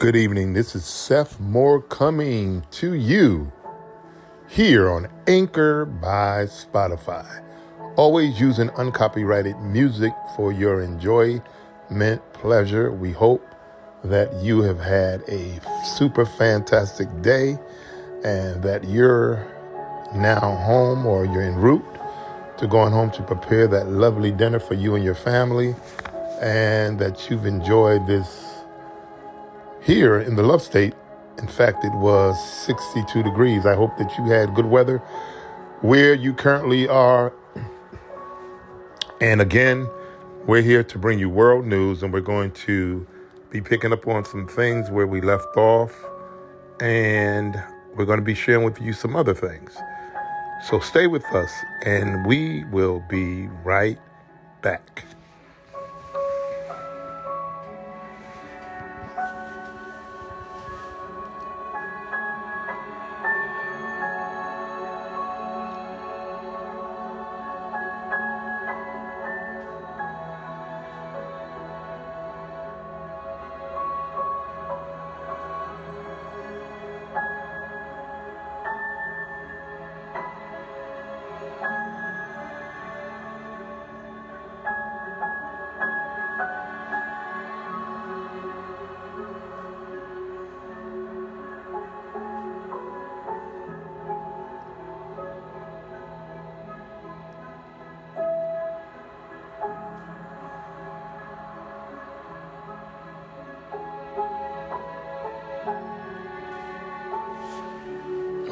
Good evening. This is Seth Moore coming to you here on Anchor by Spotify. Always using uncopyrighted music for your enjoyment, pleasure. We hope that you have had a super fantastic day and that you're now home or you're en route to going home to prepare that lovely dinner for you and your family, and that you've enjoyed this here in the Love State. In fact, it was 62 degrees. I hope that you had good weather where you currently are. And again, we're here to bring you world news, and we're going to be picking up on some things where we left off, and we're going to be sharing with you some other things. So stay with us, and we will be right back.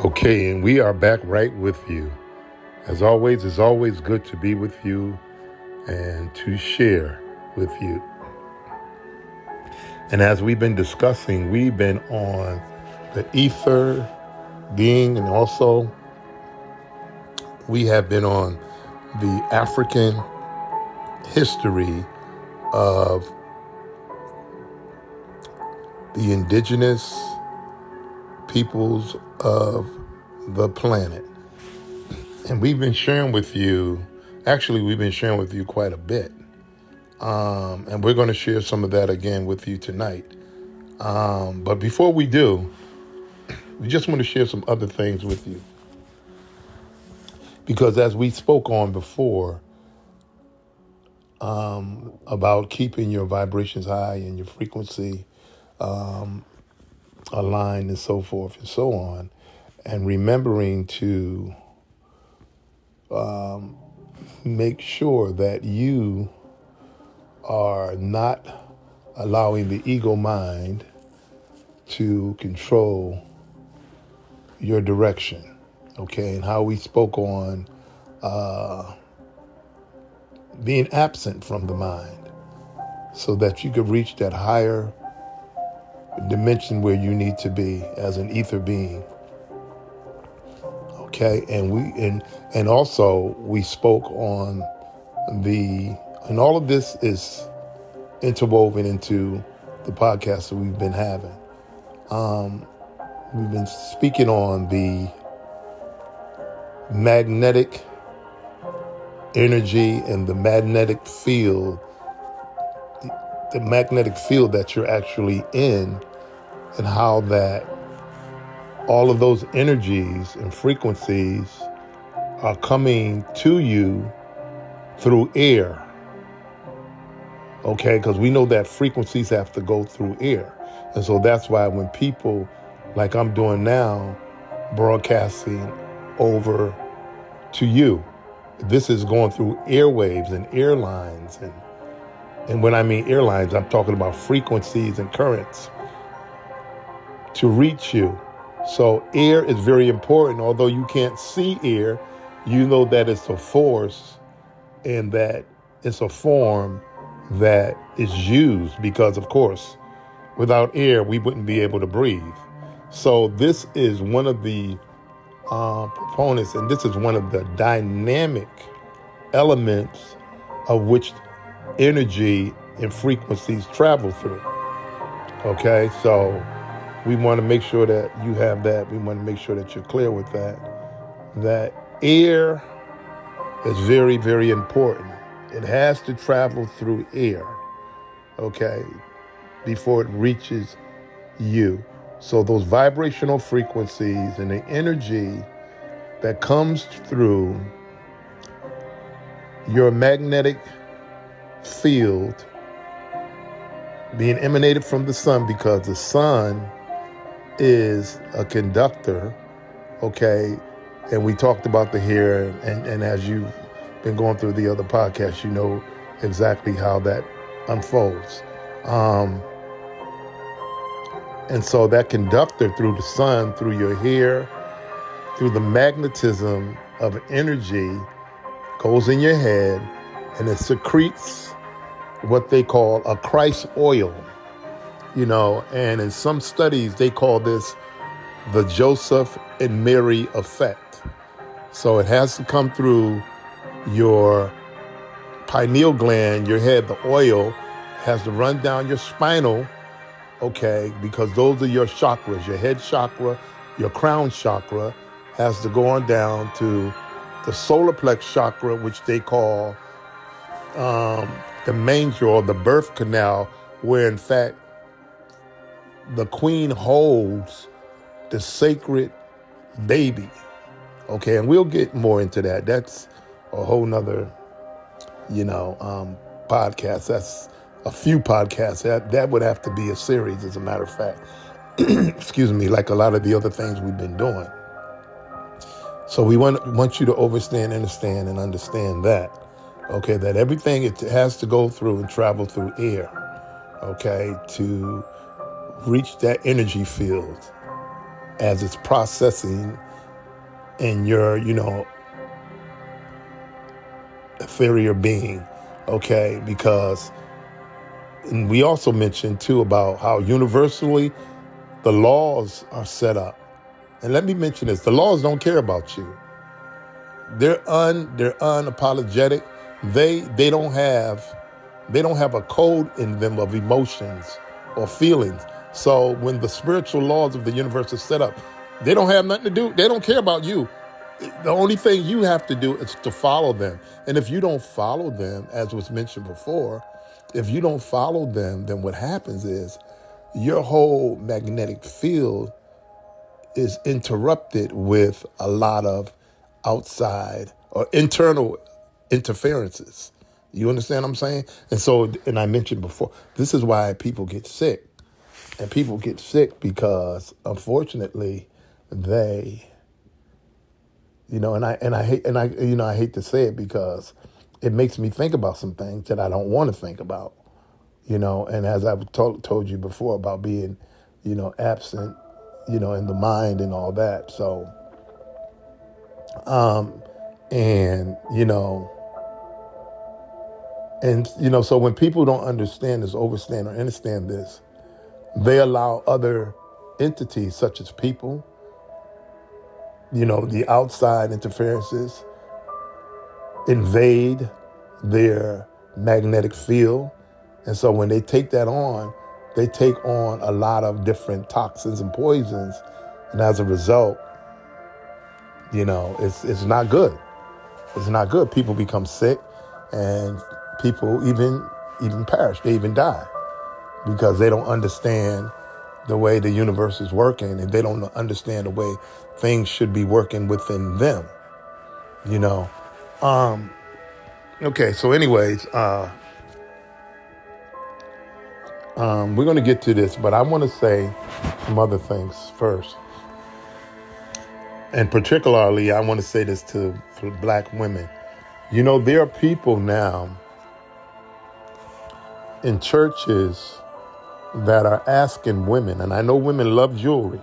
Okay, and we are back right with you. As always, it's always good to be with you and to share with you. And as we've been discussing, we've been on the ether being, and also we have been on the African history of the indigenous peoples of the planet. And we've been sharing with you, quite a bit. And we're going to share some of that again with you tonight. But before we do, we just want to share some other things with you. Because as we spoke on before, about keeping your vibrations high and your frequency aligned and so forth and so on, and remembering to make sure that you are not allowing the ego mind to control your direction, okay? And how we spoke on being absent from the mind so that you could reach that higher dimension where you need to be as an ether being. Okay, and also we spoke on and all of this is interwoven into the podcast that we've been having. We've been speaking on the magnetic energy and the magnetic field that you're actually in, and how that all of those energies and frequencies are coming to you through air. Okay, because we know that frequencies have to go through air. And so that's why when people, like I'm doing now, broadcasting over to you, this is going through airwaves and airlines. And when I mean airlines, I'm talking about frequencies and currents to reach you. So air is very important. Although you can't see air, you know that it's a force and that it's a form that is used, because, of course, without air, we wouldn't be able to breathe. So this is one of the proponents, and this is one of the dynamic elements of which energy and frequencies travel through. Okay, so we want to make sure that you have that. We want to make sure that you're clear with that. That air is very, very important. It has to travel through air, okay, before it reaches you. So those vibrational frequencies and the energy that comes through your magnetic field being emanated from the sun, because the sun is a conductor, okay? And we talked about the hair, and as you've been going through the other podcasts, you know exactly how that unfolds. And so that conductor through the sun, through your hair, through the magnetism of energy, goes in your head, and it secretes what they call a Christ oil, you know, and in some studies they call this the Joseph and Mary effect. So it has to come through your pineal gland, your head. The oil has to run down your spinal, okay, because those are your chakras. Your head chakra, your crown chakra has to go on down to the solar plex chakra, which they call the manger or the birth canal, where in fact the queen holds the sacred baby. Okay, and we'll get more into that. That's a whole nother, podcast. That's a few podcasts. That would have to be a series, as a matter of fact. Excuse me, like a lot of the other things we've been doing. So we want you to understand and understand that, okay, that everything it has to go through and travel through air, okay, to reach that energy field as it's processing in your, ethereal being, okay, because, and we also mentioned too about how universally the laws are set up. And let me mention this, the laws don't care about you. They're unapologetic. They don't have a code in them of emotions or feelings. So when the spiritual laws of the universe are set up, they don't have nothing to do. They don't care about you. The only thing you have to do is to follow them. And if you don't follow them, as was mentioned before, if you don't follow them, then what happens is your whole magnetic field is interrupted with a lot of outside or internal interferences. You understand what I'm saying? And so, and I mentioned before, this is why people get sick. And people get sick because, unfortunately, they, I hate to say it because it makes me think about some things that I don't want to think about, and as I've told you before about being, absent, in the mind and all that. So, and, so when people don't understand this, overstand or understand this, they allow other entities such as people, the outside interferences invade their magnetic field. And so when they take that on, they take on a lot of different toxins and poisons. And as a result, it's not good. It's not good. People become sick and people even perish. They even die because they don't understand the way the universe is working, and they don't understand the way things should be working within them, Okay, so anyways, we're going to get to this, but I want to say some other things first. And particularly, I want to say this for black women. There are people now in churches that are asking women, and I know women love jewelry,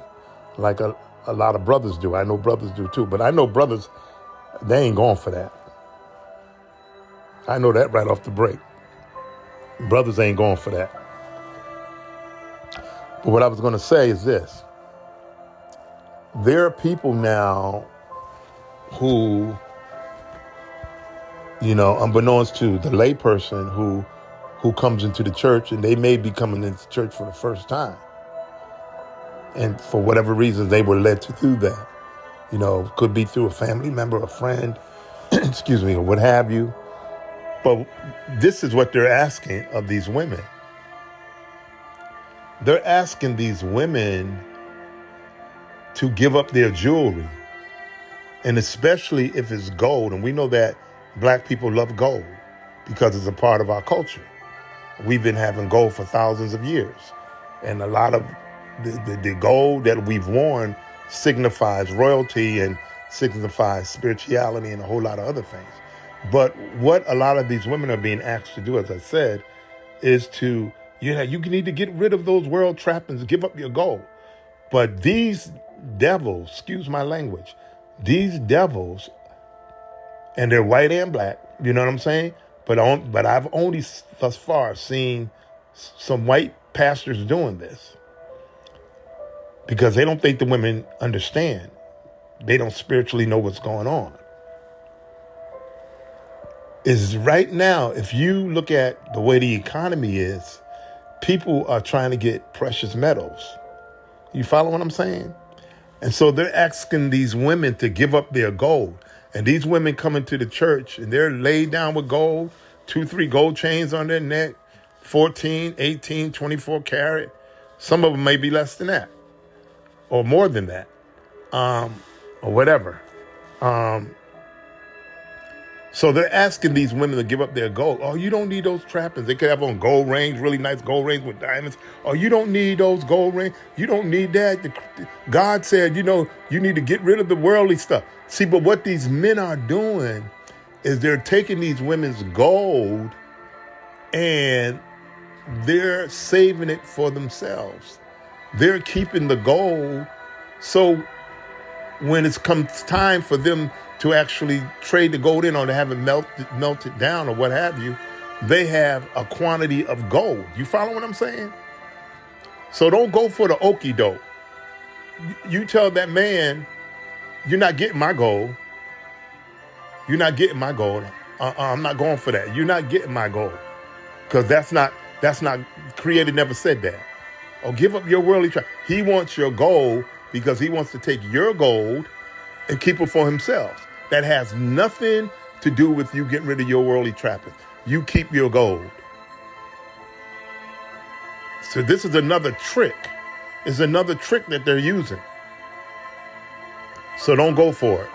like a lot of brothers do. I know brothers do too, but I know brothers, they ain't going for that. I know that right off the break. Brothers ain't going for that. But what I was going to say is this. There are people now who, unbeknownst to the layperson who comes into the church, and they may be coming into church for the first time. And for whatever reason, they were led to do that. Could be through a family member, a friend, excuse me, or what have you. But this is what they're asking of these women. they're asking these women to give up their jewelry, and especially if it's gold. And we know that black people love gold because it's a part of our culture. We've been having gold for thousands of years. And a lot of the gold that we've worn signifies royalty and signifies spirituality and a whole lot of other things. But what a lot of these women are being asked to do, as I said, is to, you need to get rid of those world trappings, give up your gold. But these devils, excuse my language, these devils, and they're white and black, you know what I'm saying? But I've only thus far seen some white pastors doing this because they don't think the women understand. They don't spiritually know what's going on. Is right now, if you look at the way the economy is, people are trying to get precious metals. You follow what I'm saying? And so they're asking these women to give up their gold. And these women come into the church and they're laid down with gold, 2-3 gold chains on their neck, 14, 18, 24 karat. Some of them may be less than that or more than that, or whatever. So they're asking these women to give up their gold. Oh, you don't need those trappings. They could have on gold rings, really nice gold rings with diamonds. Oh, you don't need those gold rings. You don't need that. God said, you need to get rid of the worldly stuff. See, but what these men are doing is they're taking these women's gold and they're saving it for themselves. They're keeping the gold. So when it comes time for them to actually trade the gold in or to have it melted down or what have you, they have a quantity of gold. You follow what I'm saying? So don't go for the okie doke. You tell that man, you're not getting my gold. You're not getting my gold. I'm not going for that. You're not getting my gold. Because that's not, Creator never said that. Oh, give up your worldly treasure. He wants your gold because he wants to take your gold and keep it for himself. That has nothing to do with you getting rid of your worldly trappings. You keep your gold. So this is another trick. It's another trick that they're using. So don't go for it.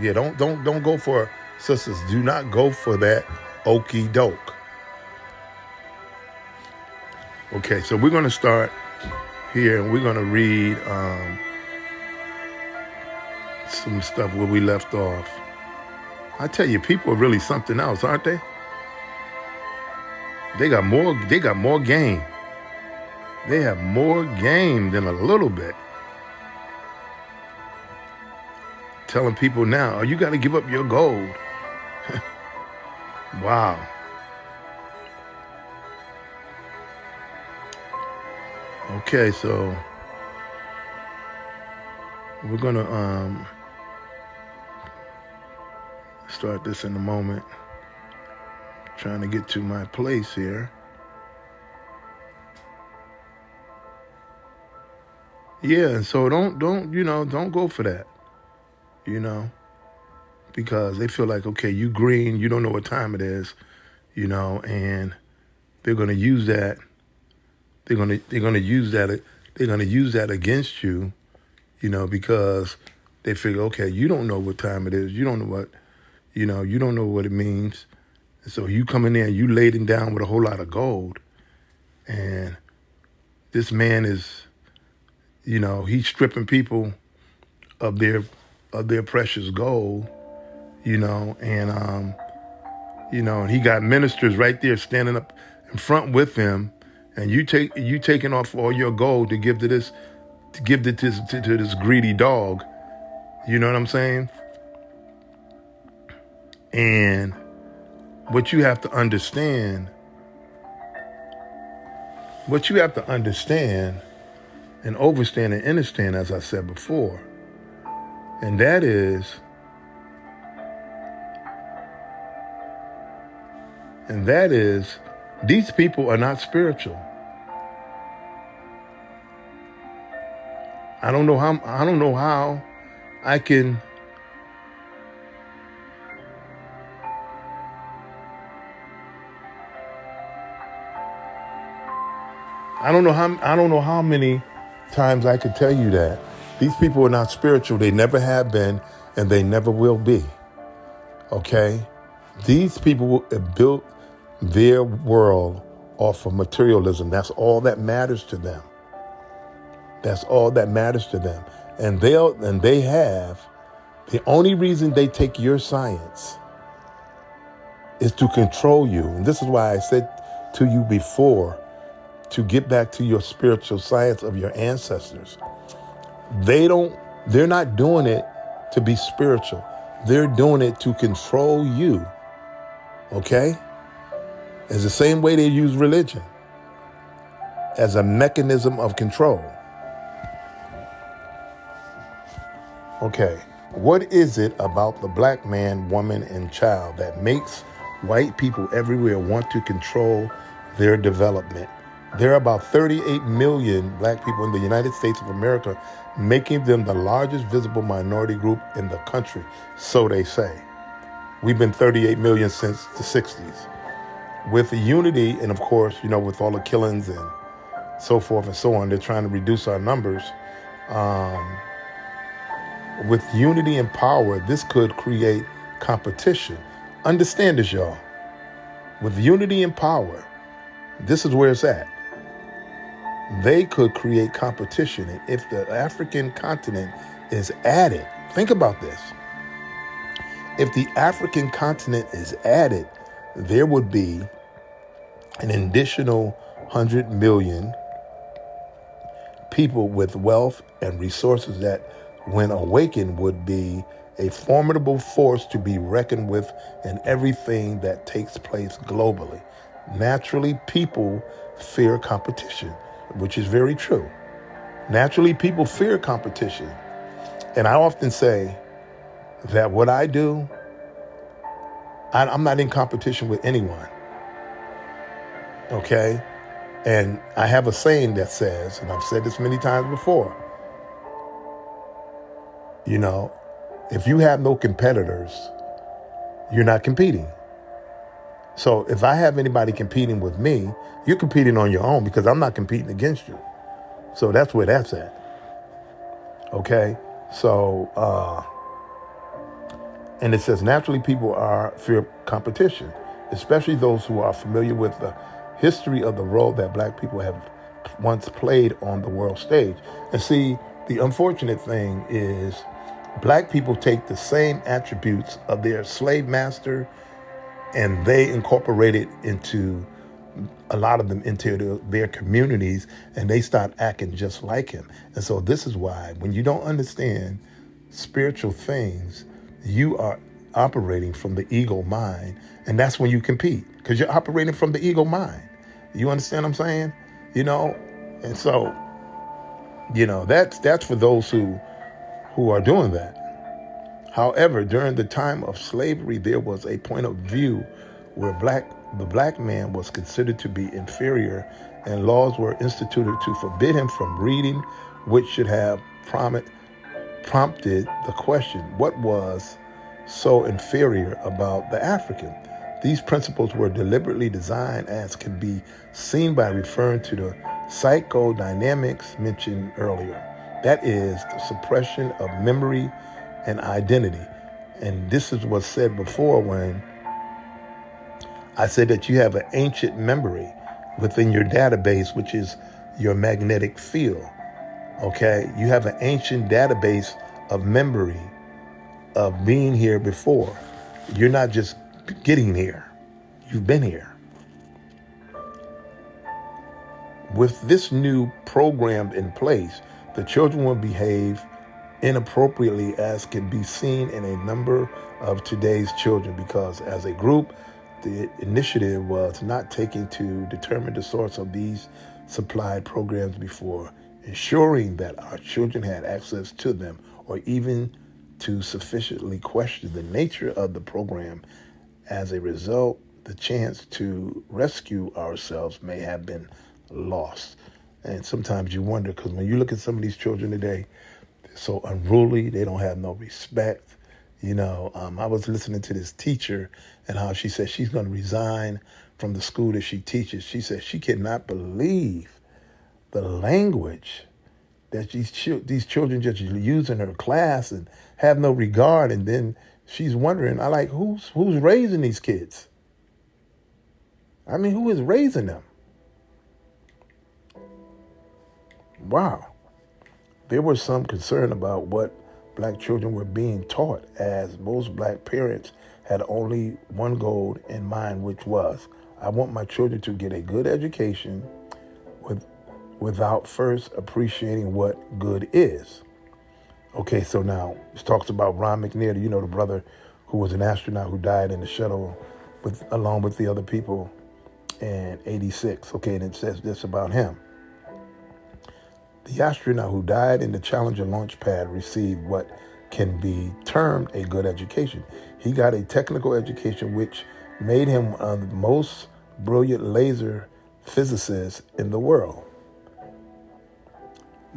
Yeah, don't go for it. Sisters, do not go for that okie doke. Okay, so we're going to start here and we're going to read some stuff where we left off. I tell you, people are really something else, aren't they? They got more game. They have more game than a little bit. Telling people now, oh, you got to give up your gold. Wow. Okay, so we're gonna start this in a moment. Trying to get to my place here. Yeah, and so don't go for that. Because they feel like, okay, you green, you don't know what time it is, and they're gonna use that. They're gonna use that against you, because they figure, okay, you don't know what time it is, you don't know what, you don't know what it means. And so you come in there and you laden down with a whole lot of gold, and this man is, he's stripping people of their precious gold, and and he got ministers right there standing up in front with him, and you taking off all your gold to give to this greedy dog. You know what I'm saying? And what you have to understand and overstand and understand, as I said before, and that is these people are not spiritual. I don't know how I can I don't know how many times I could tell you that. These people are not spiritual. They never have been, and they never will be. Okay? These people have built their world off of materialism. That's all that matters to them. That's all that matters to them. And they have the only reason they take your science is to control you. And this is why I said to you before to get back to your spiritual science of your ancestors. They're not doing it to be spiritual. They're doing it to control you. Okay? It's the same way they use religion as a mechanism of control. Okay, what is it about the black man, woman, and child that makes white people everywhere want to control their development? There are about 38 million black people in the United States of America, making them the largest visible minority group in the country, so they say. We've been 38 million since the 60s. With the unity, and of course, with all the killings and so forth and so on, they're trying to reduce our numbers. With unity and power, this could create competition. Understand this, y'all. With unity and power, this is where it's at. They could create competition. And if the African continent is added, think about this. If the African continent is added, there would be an additional 100 million people with wealth and resources that, when awakened, would be a formidable force to be reckoned with in everything that takes place globally. Naturally, people fear competition, which is very true. Naturally, people fear competition. And I often say that what I do, I'm not in competition with anyone. Okay? And I have a saying that says, and I've said this many times before, if you have no competitors, you're not competing. So if I have anybody competing with me, you're competing on your own because I'm not competing against you. So that's where that's at. Okay? So, and it says naturally people fear competition, especially those who are familiar with the history of the role that black people have once played on the world stage. And see, the unfortunate thing is black people take the same attributes of their slave master and they incorporate it into a lot of them into their communities, and they start acting just like him. And so this is why when you don't understand spiritual things, you are operating from the ego mind, and that's when you compete because you're operating from the ego mind. You understand what I'm saying? And so, that's for those who are doing that. However, during the time of slavery, there was a point of view where the black man was considered to be inferior, and laws were instituted to forbid him from reading, which should have prompted the question, what was so inferior about the African? These principles were deliberately designed, as can be seen by referring to the psychodynamics mentioned earlier. That is the suppression of memory and identity. And this is what's said before when I said that you have an ancient memory within your database, which is your magnetic field. Okay? You have an ancient database of memory of being here before. You're not just getting here. You've been here. With this new program in place, the children will behave inappropriately, as can be seen in a number of today's children, because as a group, the initiative was not taken to determine the source of these supplied programs before ensuring that our children had access to them, or even to sufficiently question the nature of the program. As a result, the chance to rescue ourselves may have been lost. And sometimes you wonder, because when you look at some of these children today, they're so unruly, they don't have no respect. I was listening to this teacher and how she said she's going to resign from the school that she teaches. She said she cannot believe the language that these children just use in her class and have no regard. And then she's wondering, I like, who's raising these kids? I mean, who is raising them? Wow. There was some concern about what black children were being taught, as most black parents had only one goal in mind, which was, I want my children to get a good education without first appreciating what good is. Okay, so now it talks about Ron McNair, you know, the brother who was an astronaut who died in the shuttle along with the other people in '86. Okay, and it says this about him. The astronaut who died in the Challenger launch pad received what can be termed a good education. He got a technical education which made him one of the most brilliant laser physicists in the world.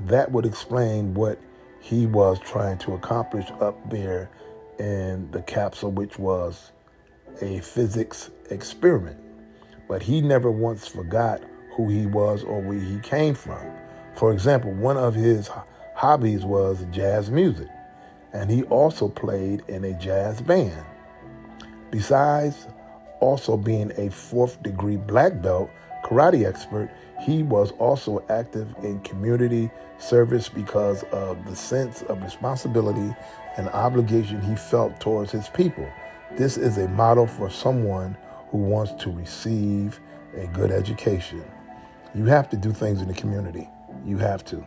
That would explain what he was trying to accomplish up there in the capsule, which was a physics experiment. But he never once forgot who he was or where he came from. For example, one of his hobbies was jazz music, and he also played in a jazz band. Besides also being a fourth-degree black belt karate expert, he was also active in community service because of the sense of responsibility and obligation he felt towards his people. This is a model for someone who wants to receive a good education. You have to do things in the community. You have to.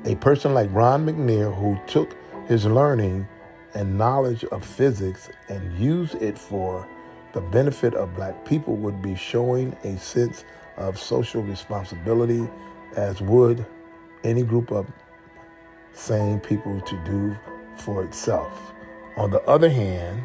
A person like Ron McNair, who took his learning and knowledge of physics and used it for the benefit of black people, would be showing a sense of social responsibility, as would any group of sane people to do for itself. On the other hand,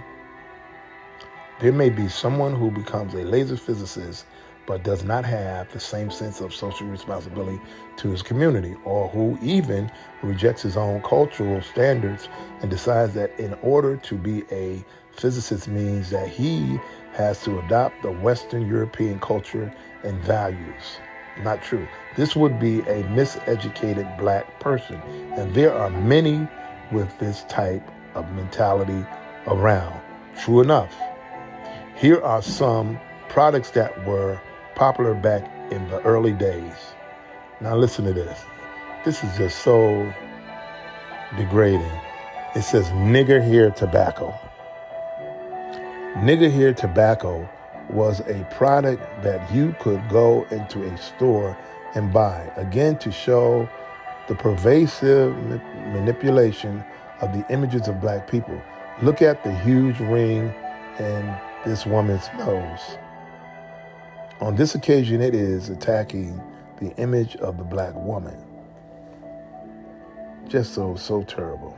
there may be someone who becomes a laser physicist but does not have the same sense of social responsibility to his community, or who even rejects his own cultural standards and decides that in order to be a physicist means that he has to adopt the Western European culture and values. Not true. This would be a miseducated black person, and there are many with this type of mentality around. True enough. Here are some products that were popular back in the early days. Now listen to this. This is just so degrading. It says nigger hair tobacco. Nigger hair tobacco was a product that you could go into a store and buy, again to show the pervasive manipulation of the images of black people. Look at the huge ring in this woman's nose. On this occasion, it is attacking the image of the black woman. Just so terrible.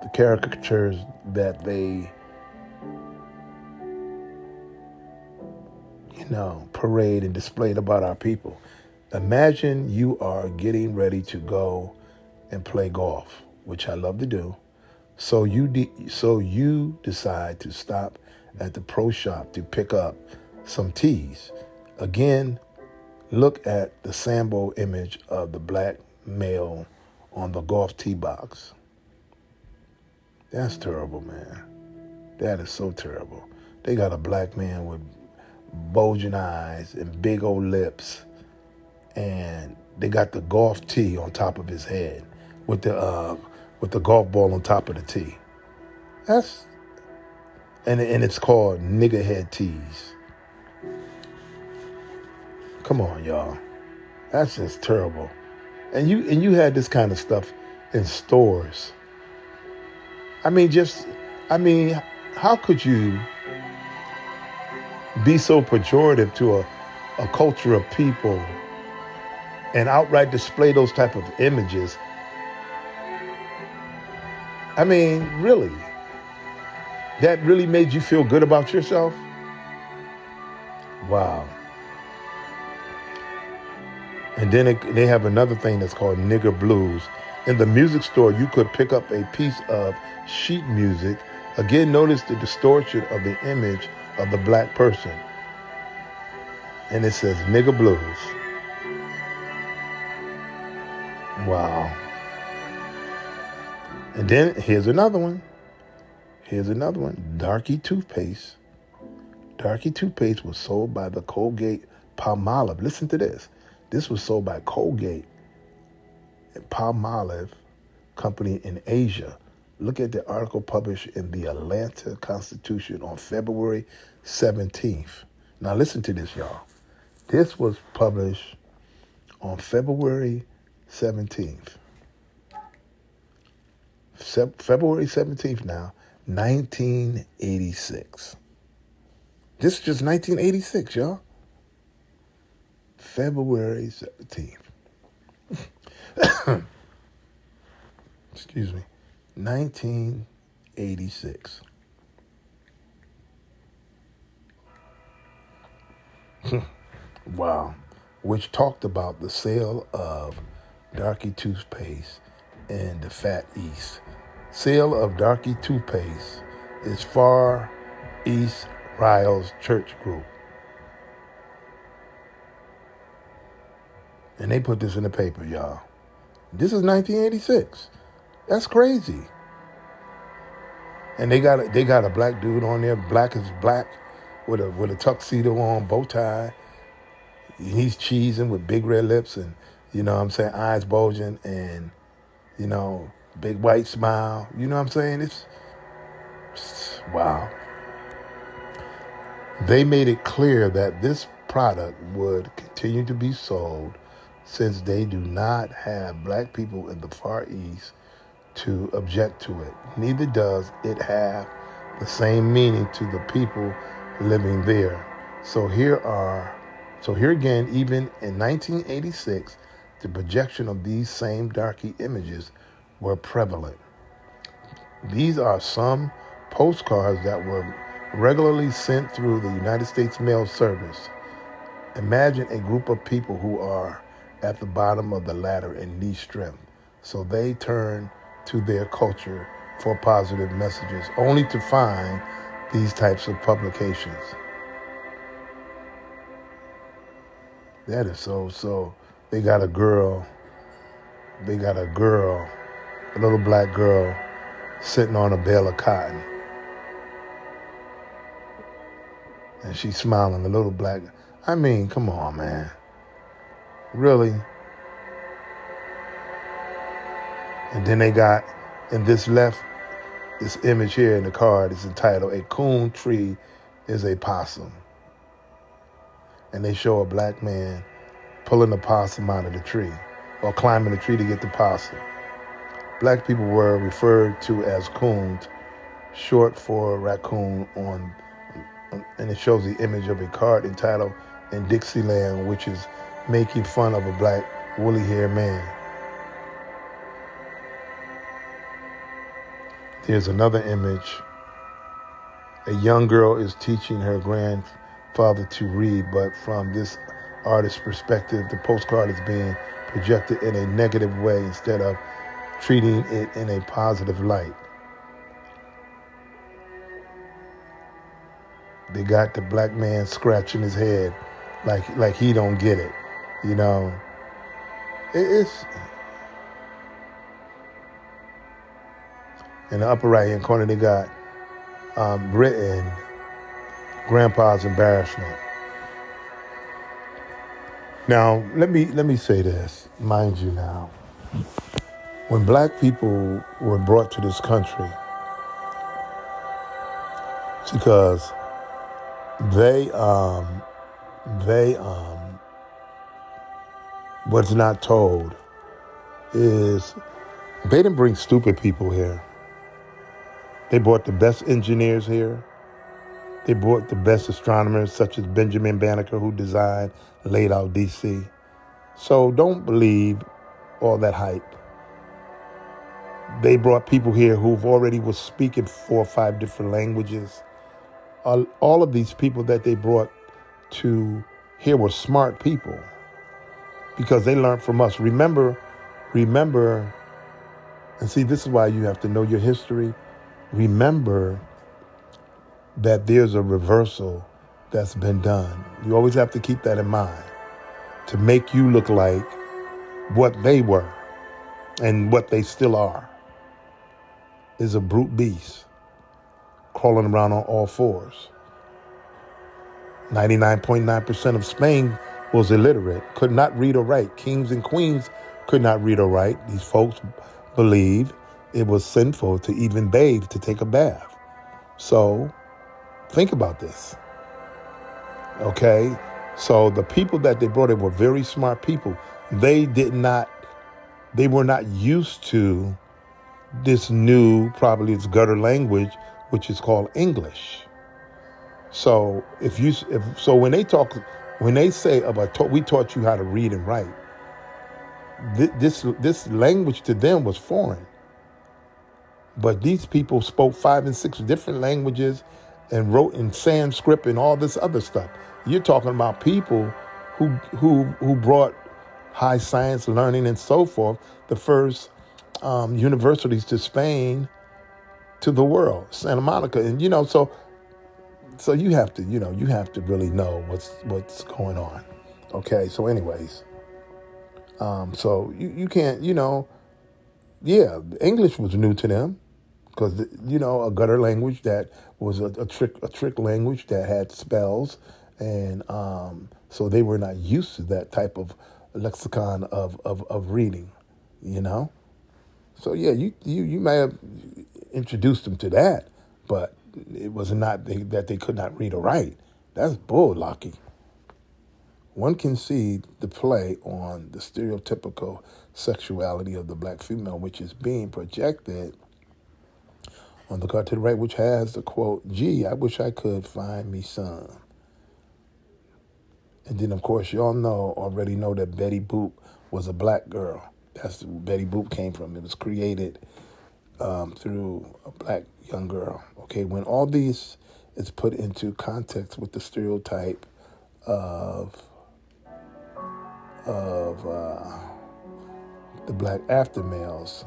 The caricatures that they, parade and displayed about our people. Imagine you are getting ready to go and play golf, which I love to do. So you decide to stop at the pro shop to pick up some tees. Again, look at the Sambo image of the black male on the golf tee box. That's terrible, man. That is so terrible. They got a black man with bulging eyes and big old lips, and they got the golf tee on top of his head with the golf ball on top of the tee. And it's called nigger head tees. Come on, y'all. That's just terrible. And you had this kind of stuff in stores. I mean, how could you be so pejorative to a culture of people and outright display those type of images? I mean, really? That really made you feel good about yourself? Wow. And then they have another thing that's called nigger blues. In the music store, you could pick up a piece of sheet music. Again, notice the distortion of the image of the black person. And it says nigger blues. Wow. And then here's another one. Darky toothpaste. Darky toothpaste was sold by the Colgate Palmolive. Listen to this. This was sold by Colgate and Palmolive Company in Asia. Look at the article published in the Atlanta Constitution on February 17th. Now listen to this, y'all. This was published on February 17th. February 17th now, 1986. This is just 1986, y'all. February 17th. Excuse me. 1986. Wow. Which talked about the sale of Darky toothpaste in the Fat East. Sale of Darky toothpaste is Far East Riles Church Group. And they put this in the paper, y'all. This is 1986. That's crazy. And they got a black dude on there, black as black, with a tuxedo on, bow tie. He's cheesing with big red lips and, you know what I'm saying, eyes bulging and, you know, big white smile. You know what I'm saying? It's wow. They made it clear that this product would continue to be sold since they do not have black people in the Far East to object to it. Neither does it have the same meaning to the people living there. So here again, even in 1986, the projection of these same Darky images were prevalent. These are some postcards that were regularly sent through the United States Mail Service. Imagine a group of people who are at the bottom of the ladder and need strength. So they turn to their culture for positive messages, only to find these types of publications. That is so. They got a little black girl sitting on a bale of cotton. And she's smiling, the little black. I mean, come on, man. Really? And then they got, in this image here in the card is entitled, "A Coon Tree is a Possum." And they show a black man pulling the possum out of the tree or climbing the tree to get the possum. Black people were referred to as coons, short for raccoon, and it shows the image of a card entitled "In Dixieland," which is making fun of a black woolly-haired man. Here's another image. A young girl is teaching her grandfather to read, but from this artist's perspective, the postcard is being projected in a negative way instead of treating it in a positive light. They got the black man scratching his head like he don't get it, you know. It's in the upper right-hand corner, they got written, "Grandpa's embarrassment." Now, let me say this, mind you now. When black people were brought to this country, it's because what's not told is they didn't bring stupid people here. They brought the best engineers here. They brought the best astronomers, such as Benjamin Banneker, who designed, laid out DC. So don't believe all that hype. They brought people here who've already was speaking 4 or 5 different languages. All of these people that they brought to here were smart people because they learned from us. Remember, and see, this is why you have to know your history. Remember that there's a reversal that's been done. You always have to keep that in mind to make you look like what they were. and what they still are, is a brute beast crawling around on all fours. 99.9% of Spain was illiterate, could not read or write. Kings and queens could not read or write. These folks believed it was sinful to even bathe, to take a bath. So think about this, okay? So the people that they brought in were very smart people. They were not used to this new, probably it's gutter language, which is called English. So when they say about we taught you how to read and write, this language to them was foreign. But these people spoke 5 and 6 different languages and wrote in Sanskrit and all this other stuff. You're talking about people who brought high science learning and so forth, the first universities to Spain, to the world, Santa Monica, and so you have to really know what's going on. Okay, so anyways, so you can't, English was new to them because a gutter language that was a trick language that had spells, and so they were not used to that type of lexicon of reading, So yeah, you may have introduced them to that, but it was not that they could not read or write. That's bull-locky. One can see the play on the stereotypical sexuality of the black female, which is being projected on the card to the right, which has the quote, "Gee, I wish I could find me some." And then, of course, y'all already know that Betty Boop was a black girl. That's where Betty Boop came from. It was created through a black young girl. Okay, when all these is put into context with the stereotype of the black after males,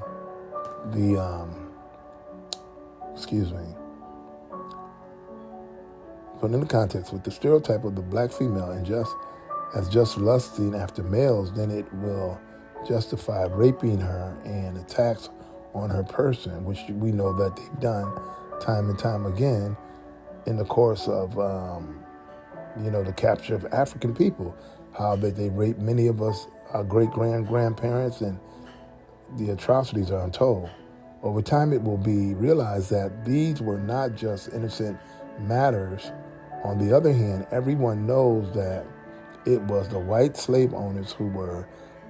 put in the context with the stereotype of the black female and just lusting after males, then it will justify raping her and attacks on her person, which we know that they've done time and time again in the course of, the capture of African people, how that they raped many of us, our great-grandparents, and the atrocities are untold. Over time, it will be realized that these were not just innocent matters. On the other hand, everyone knows that it was the white slave owners who were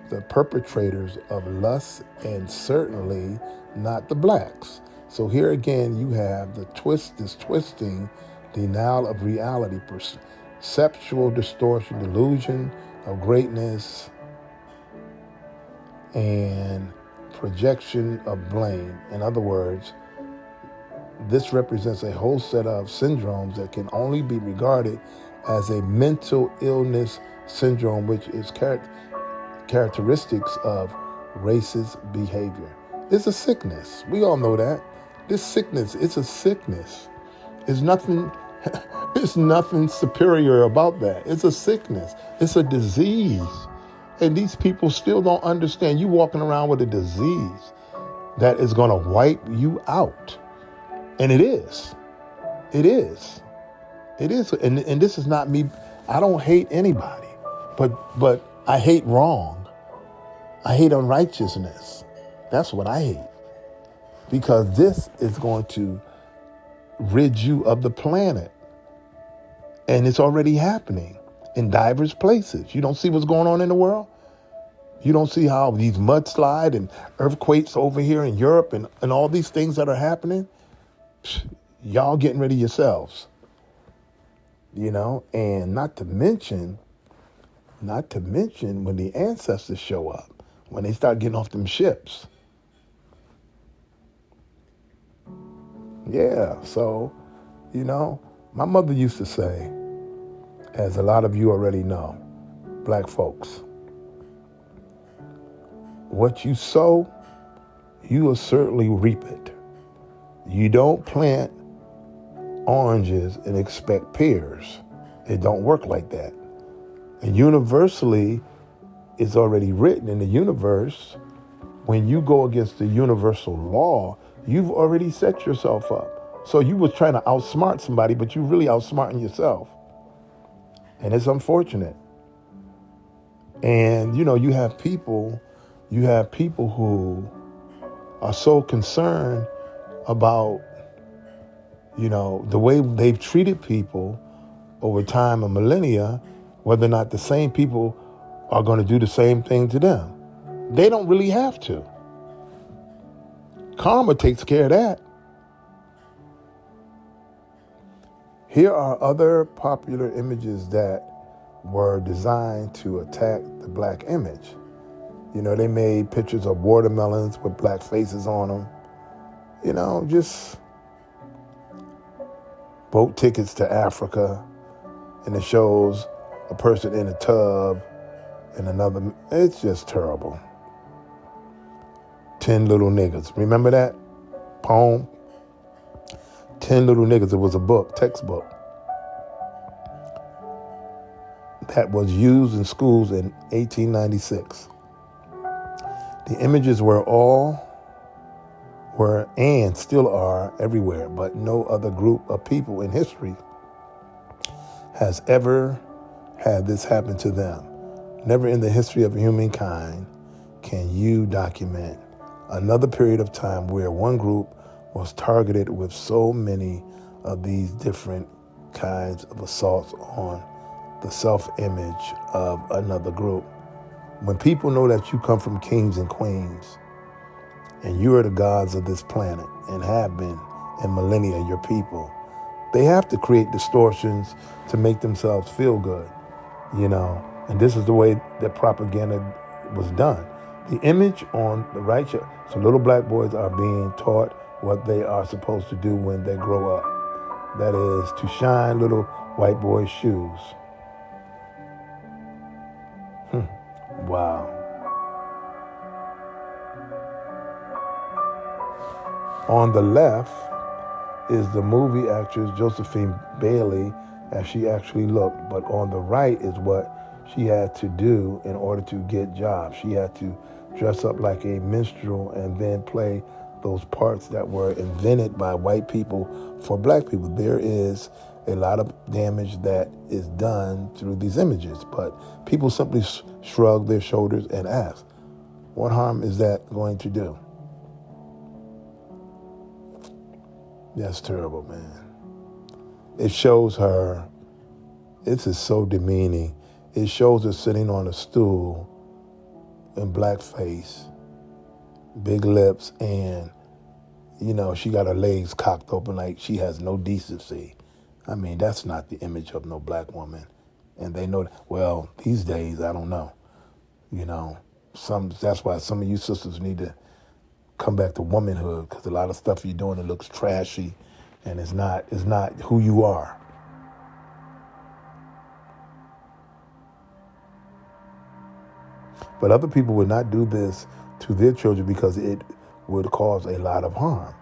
the perpetrators of lust, and certainly not the blacks. So here again, you have this twisting, denial of reality, perceptual distortion, delusion of greatness, and projection of blame. In other words, this represents a whole set of syndromes that can only be regarded as a mental illness syndrome, which is characteristics of racist behavior. It's a sickness. We all know that. This sickness, it's a sickness. It's nothing superior about that. It's a sickness. It's a disease. And these people still don't understand. You walking around with a disease that is going to wipe you out. And it is. It is. It is. And this is not me. I don't hate anybody, but I hate wrong. I hate unrighteousness. That's what I hate. Because this is going to rid you of the planet. And it's already happening in diverse places. You don't see what's going on in the world? You don't see how these mudslides and earthquakes over here in Europe and all these things that are happening? Y'all getting rid of yourselves. And not to mention when the ancestors show up, when they start getting off them ships. Yeah, so, my mother used to say, as a lot of you already know, black folks, what you sow, you will certainly reap it. You don't plant oranges and expect pears. It don't work like that. And universally, it's already written in the universe when you go against the universal law, you've already set yourself up. So you was trying to outsmart somebody, but you really outsmarting yourself. And it's unfortunate. And, you have people who are so concerned about, the way they've treated people over time and millennia, whether or not the same people are going to do the same thing to them. They don't really have to. Karma takes care of that. Here are other popular images that were designed to attack the black image. They made pictures of watermelons with black faces on them. Just boat tickets to Africa. And it shows a person in a tub and another. It's just terrible. 10 Little Niggas. Remember that poem? 10 Little Niggas. It was a book, textbook, that was used in schools in 1896. The images were and still are everywhere, but no other group of people in history has ever had this happen to them. Never in the history of humankind can you document another period of time where one group was targeted with so many of these different kinds of assaults on the self-image of another group. When people know that you come from kings and queens and you are the gods of this planet and have been in millennia, your people, they have to create distortions to make themselves feel good, and this is the way that propaganda was done. The image on the right, so little black boys are being taught what they are supposed to do when they grow up. That is to shine little white boys' shoes. Wow. On the left is the movie actress Josephine Bailey as she actually looked, but on the right is what she had to do in order to get jobs. She had to dress up like a minstrel and then play those parts that were invented by white people for black people. There is a lot of damage that is done through these images, but people simply shrug their shoulders and ask, what harm is that going to do? That's terrible, man. It shows her, this is so demeaning. It shows her sitting on a stool in blackface, big lips, and, she got her legs cocked open like she has no decency. I mean, that's not the image of no black woman. And they know that. Well, these days, I don't know. That's why some of you sisters need to come back to womanhood, because a lot of stuff you're doing, it looks trashy and it's not who you are. But other people would not do this to their children because it would cause a lot of harm.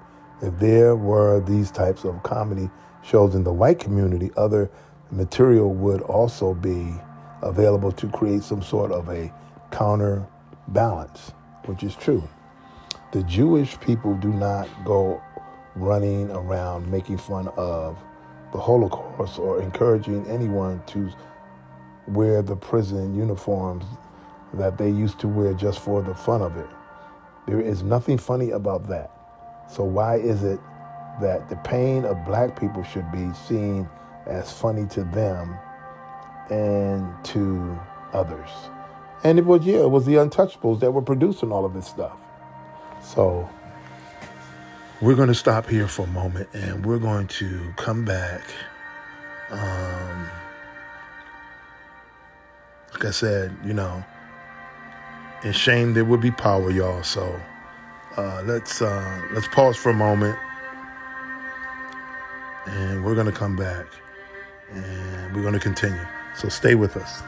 If there were these types of comedy shows in the white community, other material would also be available to create some sort of a counterbalance, which is true. The Jewish people do not go running around making fun of the Holocaust or encouraging anyone to wear the prison uniforms that they used to wear just for the fun of it. There is nothing funny about that. So why is it that the pain of black people should be seen as funny to them and to others? And it was the Untouchables that were producing all of this stuff. So we're going to stop here for a moment and we're going to come back. Like I said, in shame there will be power, y'all. So let's pause for a moment and we're going to come back and we're going to continue. So stay with us.